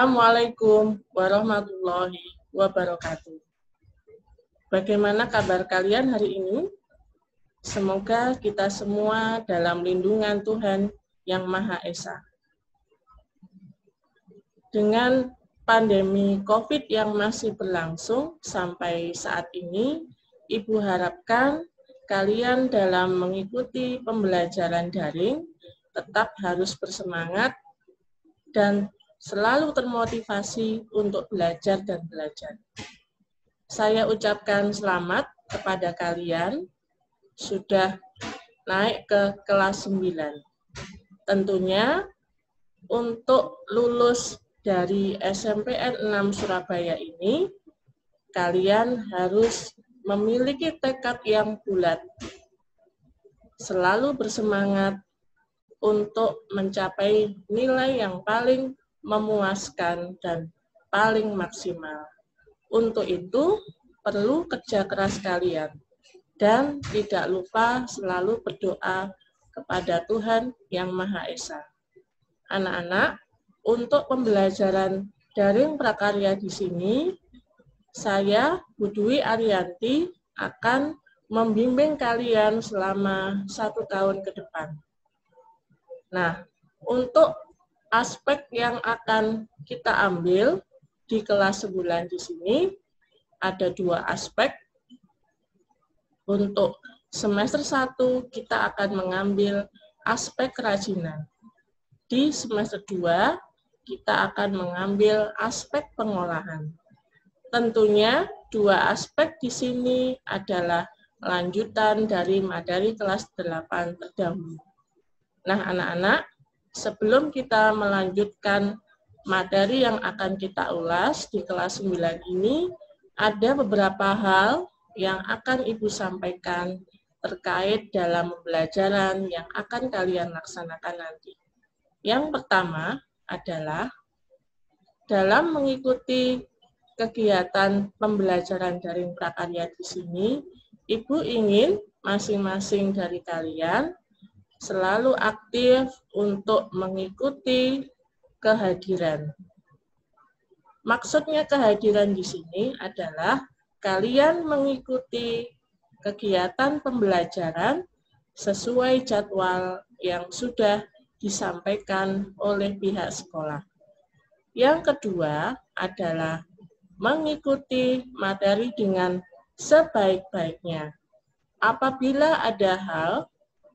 Assalamualaikum warahmatullahi wabarakatuh. Bagaimana kabar kalian hari ini? Semoga kita semua dalam lindungan Tuhan Yang Maha Esa. Dengan pandemi COVID yang masih berlangsung sampai saat ini, Ibu harapkan kalian dalam mengikuti pembelajaran daring tetap harus bersemangat dan selalu termotivasi untuk belajar dan belajar. Saya ucapkan selamat kepada kalian sudah naik ke kelas 9. Tentunya untuk lulus dari SMPN 6 Surabaya ini, kalian harus memiliki tekad yang bulat, selalu bersemangat untuk mencapai nilai yang paling memuaskan dan paling maksimal. Untuk itu, perlu kerja keras kalian. Dan tidak lupa selalu berdoa kepada Tuhan Yang Maha Esa. Anak-anak, untuk pembelajaran daring prakarya di sini, saya, Bu Dwi Ariyanti, akan membimbing kalian selama 1 tahun ke depan. Nah, untuk aspek yang akan kita ambil di kelas sebulan di sini, ada 2 aspek. Untuk semester 1, kita akan mengambil aspek kerajinan. Di semester 2, kita akan mengambil aspek pengolahan. Tentunya, 2 aspek di sini adalah lanjutan dari materi kelas 8 terdahulu. Nah, anak-anak, sebelum kita melanjutkan materi yang akan kita ulas di kelas 9 ini, ada beberapa hal yang akan Ibu sampaikan terkait dalam pembelajaran yang akan kalian laksanakan nanti. Yang pertama adalah dalam mengikuti kegiatan pembelajaran daring prakarya di sini, Ibu ingin masing-masing dari kalian selalu aktif untuk mengikuti kehadiran. Maksudnya kehadiran di sini adalah kalian mengikuti kegiatan pembelajaran sesuai jadwal yang sudah disampaikan oleh pihak sekolah. Yang kedua adalah mengikuti materi dengan sebaik-baiknya. Apabila ada hal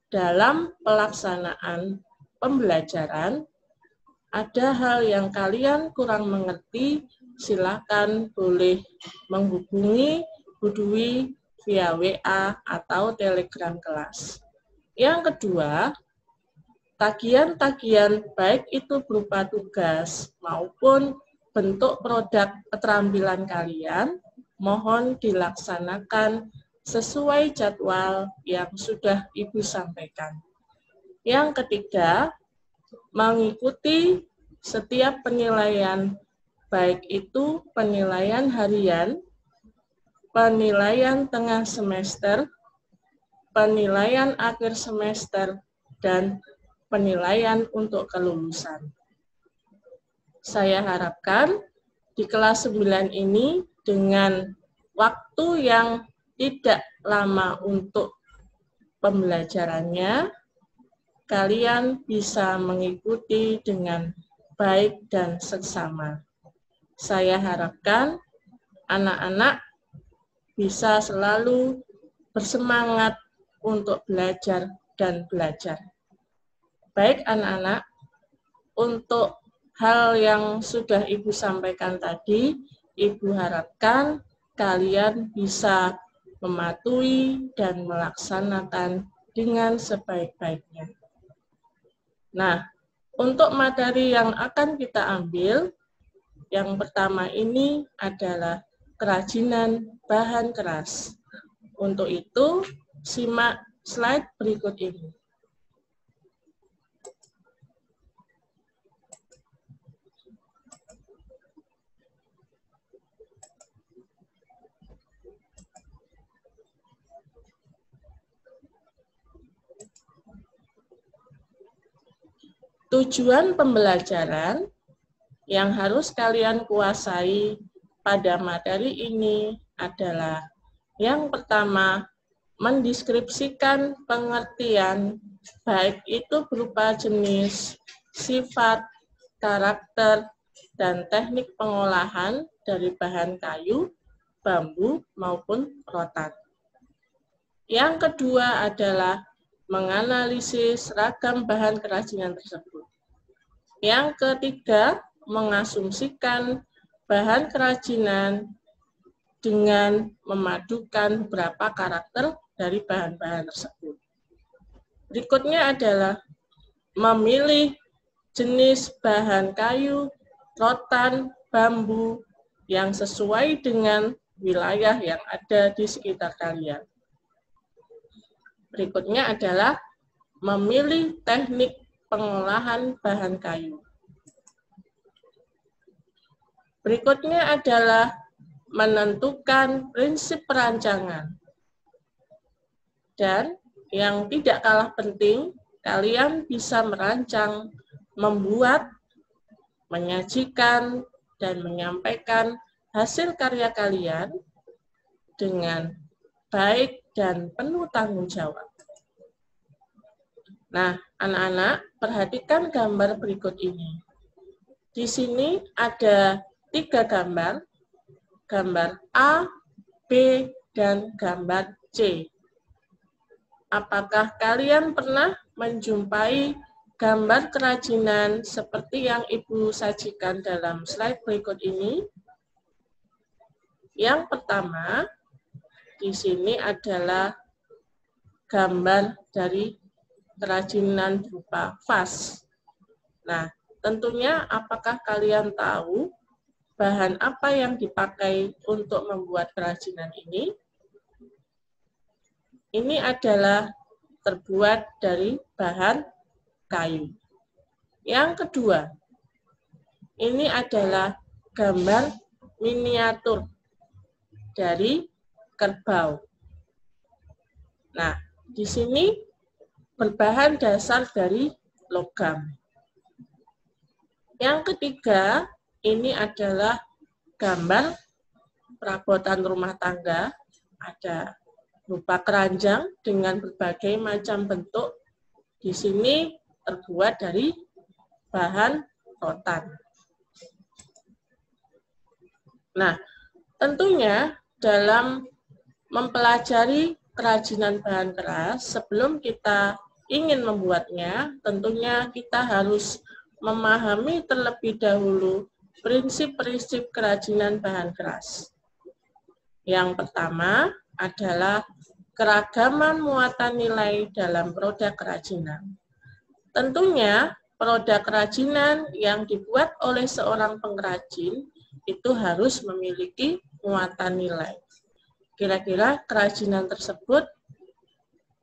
dalam pelaksanaan pembelajaran, ada hal yang kalian kurang mengerti, silakan boleh menghubungi Bu Dwi via WA atau Telegram kelas. Yang kedua, tagihan-tagihan baik itu berupa tugas maupun bentuk produk keterampilan kalian, mohon dilaksanakan sesuai jadwal yang sudah Ibu sampaikan. Yang ketiga, mengikuti setiap penilaian, baik itu penilaian harian, penilaian tengah semester, penilaian akhir semester, dan penilaian untuk kelulusan. Saya harapkan di kelas 9 ini dengan waktu yang tidak lama untuk pembelajarannya, kalian bisa mengikuti dengan baik dan seksama. Saya harapkan anak-anak bisa selalu bersemangat untuk belajar dan belajar. Baik anak-anak, untuk hal yang sudah Ibu sampaikan tadi, Ibu harapkan kalian bisa mematuhi dan melaksanakan dengan sebaik-baiknya. Nah, untuk materi yang akan kita ambil, yang pertama ini adalah kerajinan bahan keras. Untuk itu, simak slide berikut ini. Tujuan pembelajaran yang harus kalian kuasai pada materi ini adalah yang pertama, mendeskripsikan pengertian, baik itu berupa jenis, sifat, karakter, dan teknik pengolahan dari bahan kayu, bambu, maupun rotan. Yang kedua adalah menganalisis ragam bahan kerajinan tersebut. Yang ketiga, mengasumsikan bahan kerajinan dengan memadukan beberapa karakter dari bahan-bahan tersebut. Berikutnya adalah memilih jenis bahan kayu, rotan, bambu yang sesuai dengan wilayah yang ada di sekitar kalian. Berikutnya adalah memilih teknik pengolahan bahan kayu. Berikutnya adalah menentukan prinsip perancangan. Dan yang tidak kalah penting, kalian bisa merancang, membuat, menyajikan, dan menyampaikan hasil karya kalian dengan baik dan penuh tanggung jawab. Nah, anak-anak, perhatikan gambar berikut ini. Di sini ada 3 gambar, gambar A, B, dan gambar C. Apakah kalian pernah menjumpai gambar kerajinan seperti yang Ibu sajikan dalam slide berikut ini? Yang pertama, di sini adalah gambar dari kerajinan berupa vas. Nah, tentunya apakah kalian tahu bahan apa yang dipakai untuk membuat kerajinan ini? Ini adalah terbuat dari bahan kayu. Yang kedua, ini adalah gambar miniatur dari kerbau. Nah, di sini berbahan dasar dari logam. Yang ketiga, ini adalah gambar perabotan rumah tangga. Ada berupa keranjang dengan berbagai macam bentuk. Di sini terbuat dari bahan rotan. Nah, tentunya dalam mempelajari kerajinan bahan keras, sebelum kita ingin membuatnya, tentunya kita harus memahami terlebih dahulu prinsip-prinsip kerajinan bahan keras. Yang pertama adalah keragaman muatan nilai dalam produk kerajinan. Tentunya produk kerajinan yang dibuat oleh seorang pengrajin itu harus memiliki muatan nilai. Kira-kira kerajinan tersebut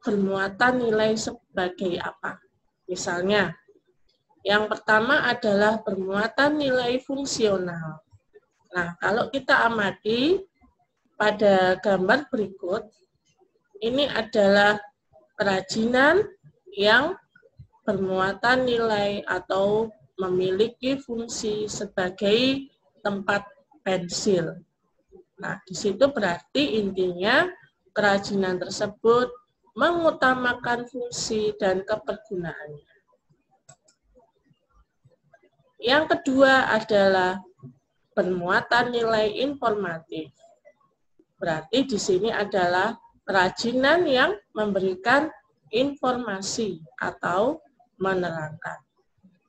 bermuatan nilai sebagai apa? Misalnya, yang pertama adalah bermuatan nilai fungsional. Nah, kalau kita amati pada gambar berikut, ini adalah kerajinan yang bermuatan nilai atau memiliki fungsi sebagai tempat pensil. Nah, di situ berarti intinya kerajinan tersebut mengutamakan fungsi dan kepergunaannya. Yang kedua adalah bermuatan nilai informatif. Berarti di sini adalah kerajinan yang memberikan informasi atau menerangkan.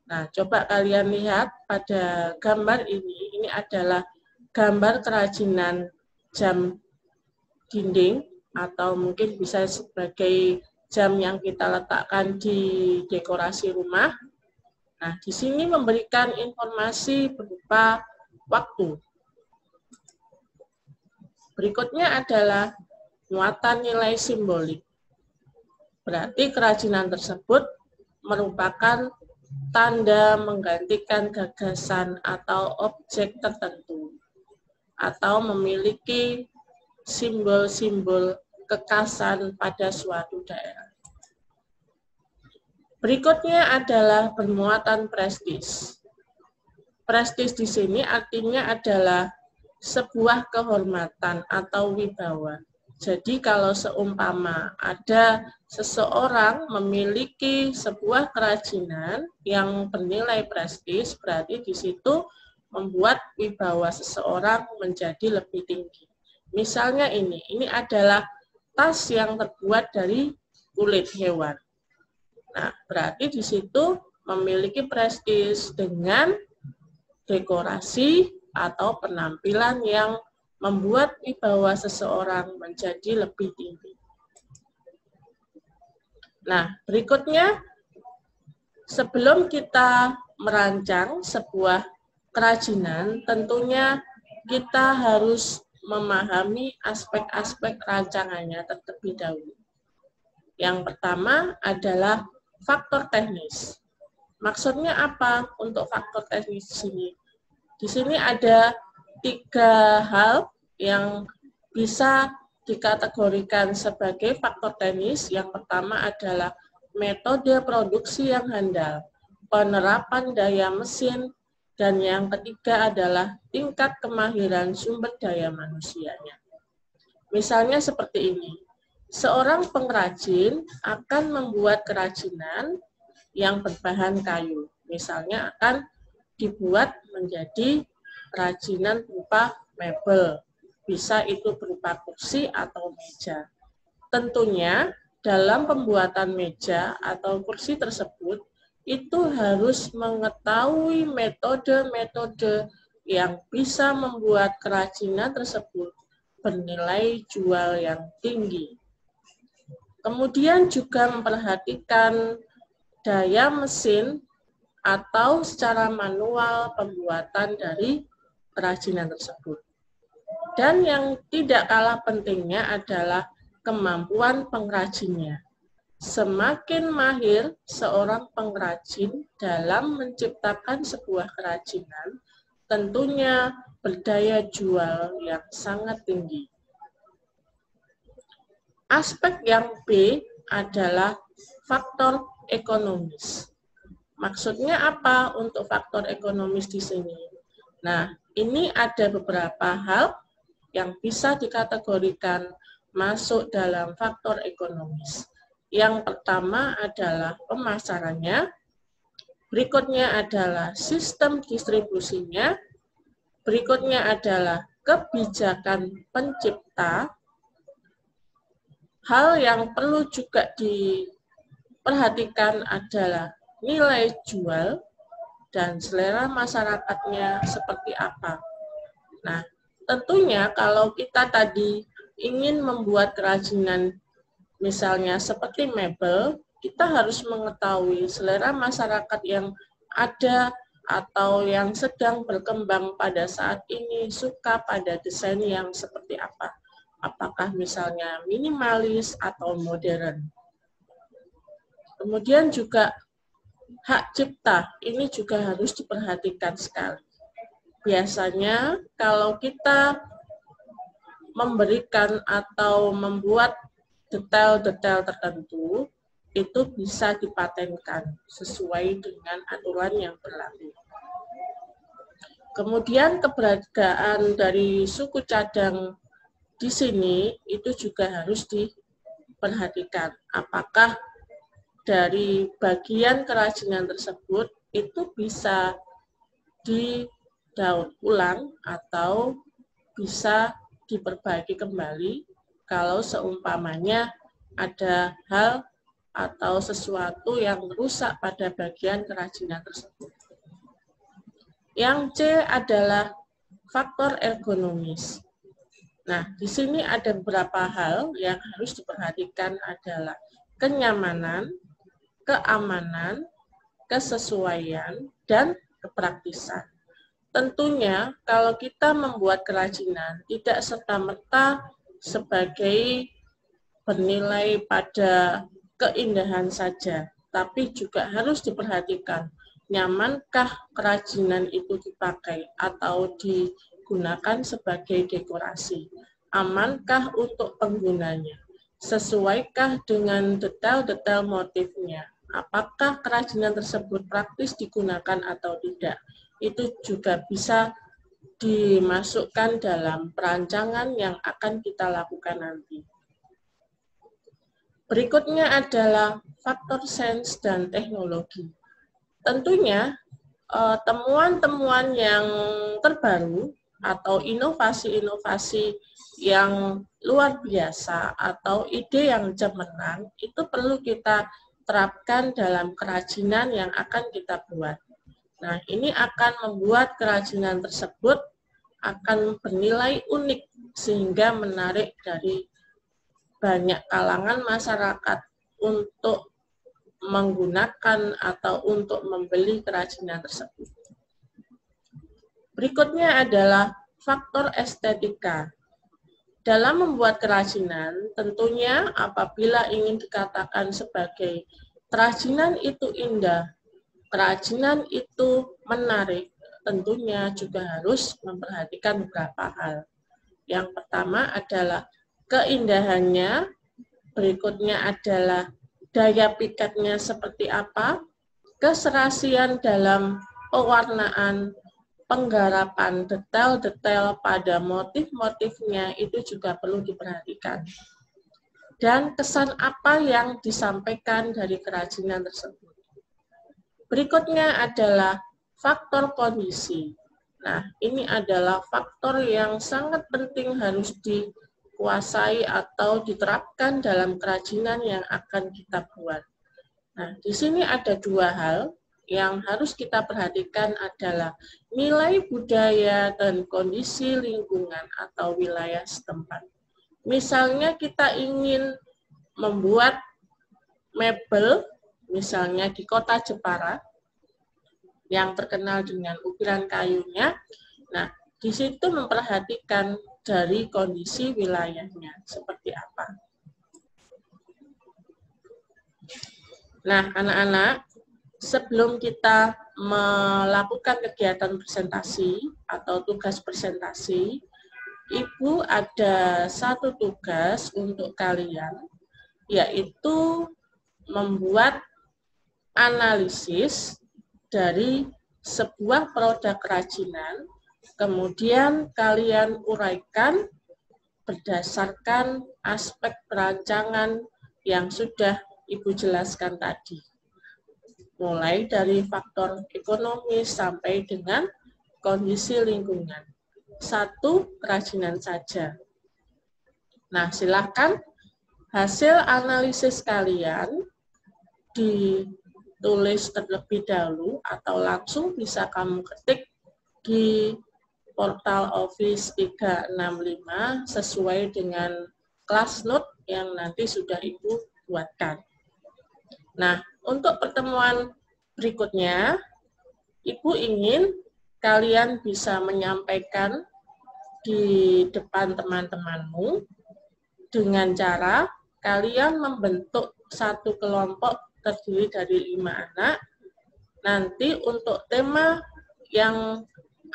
Nah, coba kalian lihat pada gambar ini adalah gambar kerajinan jam dinding atau mungkin bisa sebagai jam yang kita letakkan di dekorasi rumah. Nah, di sini memberikan informasi berupa waktu. Berikutnya adalah muatan nilai simbolik. Berarti kerajinan tersebut merupakan tanda menggantikan gagasan atau objek tertentu, atau memiliki simbol-simbol kekhasan pada suatu daerah. Berikutnya adalah bermuatan prestis. Prestis di sini artinya adalah sebuah kehormatan atau wibawa. Jadi kalau seumpama ada seseorang memiliki sebuah kerajinan yang bernilai prestis, berarti di situ membuat wibawa seseorang menjadi lebih tinggi. Misalnya ini adalah tas yang terbuat dari kulit hewan. Nah, berarti di situ memiliki prestis dengan dekorasi atau penampilan yang membuat wibawa seseorang menjadi lebih tinggi. Nah, berikutnya, sebelum kita merancang sebuah kerajinan, tentunya kita harus memahami aspek-aspek rancangannya terlebih dahulu. Yang pertama adalah faktor teknis. Maksudnya apa untuk faktor teknis di sini? Di sini ada 3 hal yang bisa dikategorikan sebagai faktor teknis. Yang pertama adalah metode produksi yang handal, penerapan daya mesin, dan yang ketiga adalah tingkat kemahiran sumber daya manusianya. Misalnya seperti ini, seorang pengrajin akan membuat kerajinan yang berbahan kayu. Misalnya akan dibuat menjadi kerajinan berupa mebel. Bisa itu berupa kursi atau meja. Tentunya dalam pembuatan meja atau kursi tersebut, itu harus mengetahui metode-metode yang bisa membuat kerajinan tersebut bernilai jual yang tinggi. Kemudian juga memperhatikan daya mesin atau secara manual pembuatan dari kerajinan tersebut. Dan yang tidak kalah pentingnya adalah kemampuan pengrajinnya. Semakin mahir seorang pengrajin dalam menciptakan sebuah kerajinan, tentunya berdaya jual yang sangat tinggi. Aspek yang B adalah faktor ekonomis. Maksudnya apa untuk faktor ekonomis di sini? Nah, ini ada beberapa hal yang bisa dikategorikan masuk dalam faktor ekonomis. Yang pertama adalah pemasarannya, berikutnya adalah sistem distribusinya, berikutnya adalah kebijakan pencipta. Hal yang perlu juga diperhatikan adalah nilai jual dan selera masyarakatnya seperti apa. Nah, tentunya kalau kita tadi ingin membuat kerajinan misalnya seperti mebel, kita harus mengetahui selera masyarakat yang ada atau yang sedang berkembang pada saat ini suka pada desain yang seperti apa. Apakah misalnya minimalis atau modern. Kemudian juga hak cipta, ini juga harus diperhatikan sekali. Biasanya kalau kita memberikan atau membuat detail-detail tertentu, itu bisa dipatenkan sesuai dengan aturan yang berlaku. Kemudian keberadaan dari suku cadang di sini itu juga harus diperhatikan. Apakah dari bagian kerajinan tersebut itu bisa didaur ulang atau bisa diperbaiki kembali kalau seumpamanya ada hal atau sesuatu yang rusak pada bagian kerajinan tersebut. Yang C adalah faktor ergonomis. Nah, di sini ada beberapa hal yang harus diperhatikan adalah kenyamanan, keamanan, kesesuaian, dan kepraktisan. Tentunya kalau kita membuat kerajinan tidak serta-merta sebagai bernilai pada keindahan saja, tapi juga harus diperhatikan nyamankah kerajinan itu dipakai atau digunakan sebagai dekorasi, amankah untuk penggunanya, sesuaikah dengan detail-detail motifnya, apakah kerajinan tersebut praktis digunakan atau tidak. itu juga bisa dimasukkan dalam perancangan yang akan kita lakukan nanti. Berikutnya adalah faktor sains dan teknologi. Tentunya temuan-temuan yang terbaru atau inovasi-inovasi yang luar biasa atau ide yang cemerlang itu perlu kita terapkan dalam kerajinan yang akan kita buat. Nah, ini akan membuat kerajinan tersebut akan bernilai unik sehingga menarik dari banyak kalangan masyarakat untuk menggunakan atau untuk membeli kerajinan tersebut. Berikutnya adalah faktor estetika. Dalam membuat kerajinan, tentunya apabila ingin dikatakan sebagai kerajinan itu indah, kerajinan itu menarik, tentunya juga harus memperhatikan beberapa hal. Yang pertama adalah keindahannya, berikutnya adalah daya pikatnya seperti apa, keserasian dalam pewarnaan, penggarapan detail-detail pada motif-motifnya itu juga perlu diperhatikan. Dan kesan apa yang disampaikan dari kerajinan tersebut. Berikutnya adalah faktor kondisi. Nah, ini adalah faktor yang sangat penting harus dikuasai atau diterapkan dalam kerajinan yang akan kita buat. Nah, di sini ada dua hal yang harus kita perhatikan adalah nilai budaya dan kondisi lingkungan atau wilayah setempat. Misalnya kita ingin membuat mebel, misalnya di kota Jepara, yang terkenal dengan ukiran kayunya. Nah, di situ memperhatikan dari kondisi wilayahnya seperti apa. Nah, anak-anak, sebelum kita melakukan kegiatan presentasi atau tugas presentasi, Ibu ada satu tugas untuk kalian, yaitu membuat analisis dari sebuah produk kerajinan, kemudian kalian uraikan berdasarkan aspek perancangan yang sudah Ibu jelaskan tadi. Mulai dari faktor ekonomis sampai dengan kondisi lingkungan. Satu kerajinan saja. Nah, silakan hasil analisis kalian ditulis terlebih dahulu atau langsung bisa kamu ketik di portal Office 365 sesuai dengan kelas note yang nanti sudah Ibu buatkan. Nah, untuk pertemuan berikutnya, Ibu ingin kalian bisa menyampaikan di depan teman-temanmu dengan cara kalian membentuk satu kelompok terdiri dari 5 anak. Nanti untuk tema yang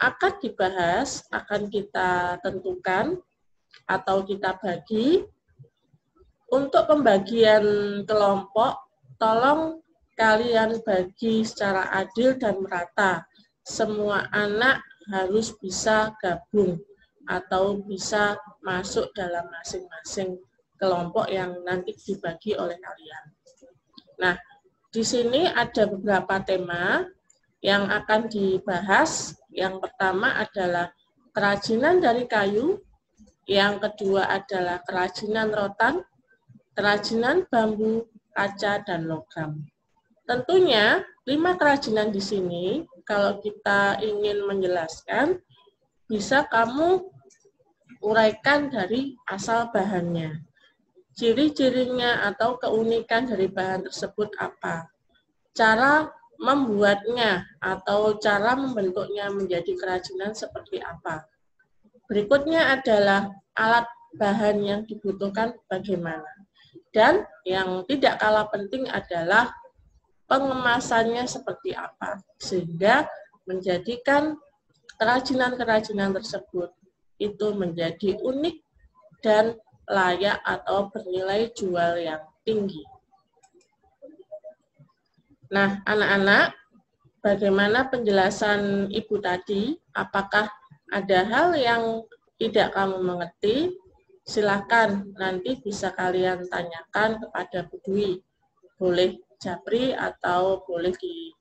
akan dibahas akan kita tentukan atau kita bagi. Untuk pembagian kelompok, tolong kalian bagi secara adil dan merata. Semua anak harus bisa gabung atau bisa masuk dalam masing-masing kelompok yang nanti dibagi oleh kalian. Nah, di sini ada beberapa tema yang akan dibahas. Yang pertama adalah kerajinan dari kayu, yang kedua adalah kerajinan rotan, kerajinan bambu, kaca, dan logam. Tentunya 5 kerajinan di sini, kalau kita ingin menjelaskan, bisa kamu uraikan dari asal bahannya. Ciri-cirinya atau keunikan dari bahan tersebut apa? Cara membuatnya atau cara membentuknya menjadi kerajinan seperti apa? Berikutnya adalah alat bahan yang dibutuhkan bagaimana. Dan yang tidak kalah penting adalah pengemasannya seperti apa, sehingga menjadikan kerajinan-kerajinan tersebut itu menjadi unik dan layak atau bernilai jual yang tinggi. Nah, anak-anak, bagaimana penjelasan Ibu tadi? Apakah ada hal yang tidak kamu mengerti? Silakan, nanti bisa kalian tanyakan kepada Bu Dwi. Boleh Japri atau boleh di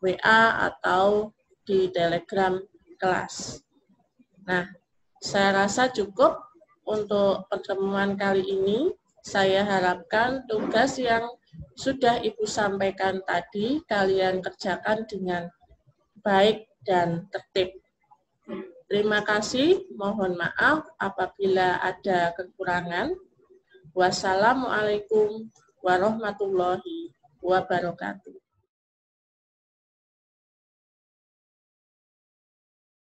WA atau di Telegram kelas. Nah, saya rasa cukup untuk pertemuan kali ini. Saya harapkan tugas yang sudah Ibu sampaikan tadi kalian kerjakan dengan baik dan tertib. Terima kasih, mohon maaf apabila ada kekurangan. Wassalamualaikum warahmatullahi wabarakatuh.